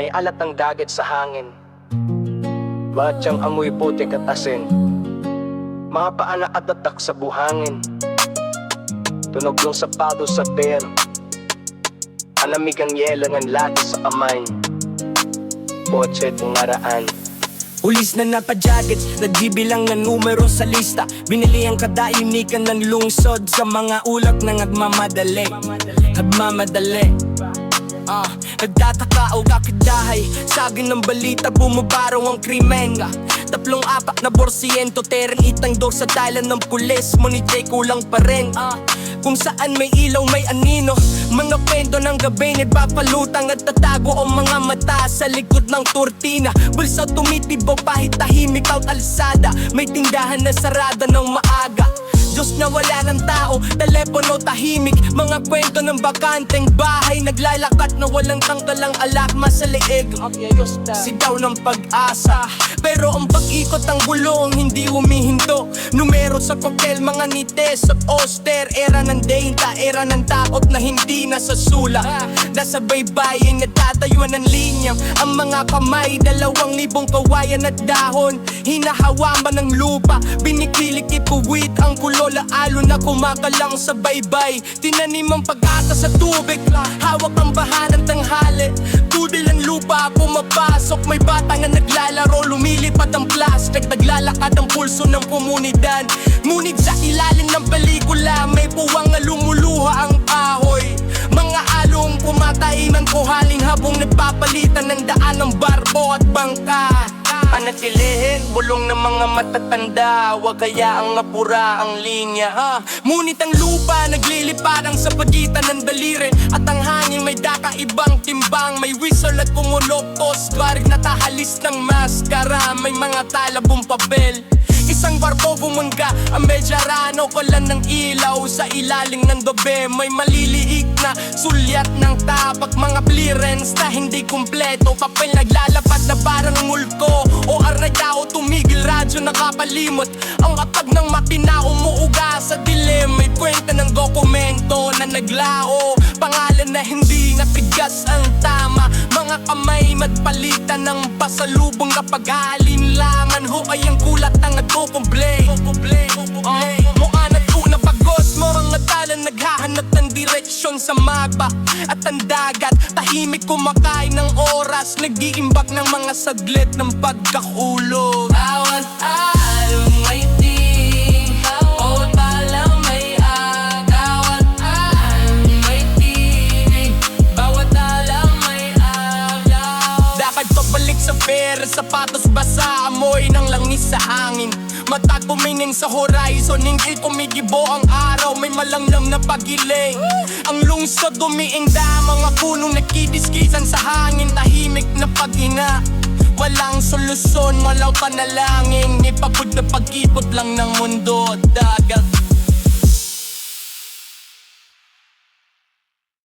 May alat ng dagat sa hangin, batyang amoy putik at asin. Mga paa nakatatak sa buhangin, tunog ng sapatos sa bel. Alamig ang yelo ng lati sa kamay, kotse tungaraan. Ulis na napajacket, nagbibilang ng numero sa lista. Binili ang kadainikan ng lungsod sa mga ulak na nagmamadali. Nagtataka o kakidahay, saging ng balita, bumabaraw ang krimen. 3-4 na porsyento, tereng itangdor sa dalan ng pulis. Monetay kulang pa rin. Kung saan may ilaw may anino, mga kwento ng gabi nagpapalutang at tatago ang mga mata sa likod ng turtina. Bulsa tumitibo kahit tahimik out alsada, may tindahan na sarada ng maaga. Diyos na wala ng tao, telepono tahimik. Mga kwento ng bakanteng bahay, naglalakad na walang tanggalang alarma sa leeg. Sigaw ng pag-asa, pero ang pag-ikot ng gulong hindi humihinto. Numero sa koktel, mga nites at oster. Era ng data, era ng takot na hindi nasasula. Nasa baybayin, natatayuan ng linya. Ang mga kamay, 2,000 kawayan at dahon. Hinahawaman ng lupa, binikilik ipuwit ang kulola alo na kumakalang sa baybay. Tinanim ang pag-asa sa tubig, hawak ang baha ng tanghali. Tudil ang lupa, pumapasok, may bata nga naglalaro. Lumilipad ang plastic, naglalakad ang pulso ng komunidad. Ngunit sa ilalim ng pelikula, may puwang na lumuluha ang kahoy. Mga along pumatay ng kuhaling habang nagpapalitan ng daan ng barko at bangka. Panatilihin, bulong ng mga matatanda, wag kaya ang mapura ang linya. Ngunit ang lupa nagliliparang sa pagitan ng daliri. At ang hangin may dakaibang timbang, may whistle at kumuloktos. Barig natahalis ng maskara, may mga talabong papel. Isang barko bumangga, ang medyarano kolan ng ilaw. Sa ilalim ng dobe, may maliliit na sulyat ng tapak. Mga clearance na hindi kumpleto, papel naglalapad na parang mulko. O arayao, tumigil, radyo nakapalimot. Ang kapag ng makina umuuga sa dilim. May kwenta ng dokumento na naglao, pangalan na hindi natigas ang tama. Mga kamay magpalitan ng pasalubong kapag alinlangan. Ho ay ang kulat ng nagkukumplay. Mukha na tuna pagos mo, mga tala naghahanap ng direksyon sa mapa. At ang dagat, tahimik kumakain ng oras, nag-iimbak ng mga saglit ng pagkakulog. Bawat along may ting, bawat palang may agawat. Along may tinig, bawat alam may agaw. Lakad pabalik sa pera, sapatos basa, amoy ng langis sa hangin. Mata tumingin sa horizon, hindi kumigibo ang araw. May malanglam na pagiling, ang lungsod dumiingda. Mga punong nakidiskisan sa hangin, tahimik na paghinga. Walang solusyon, walaw panalangin. Ipagod na pag-ikot lang ng mundo, dagat.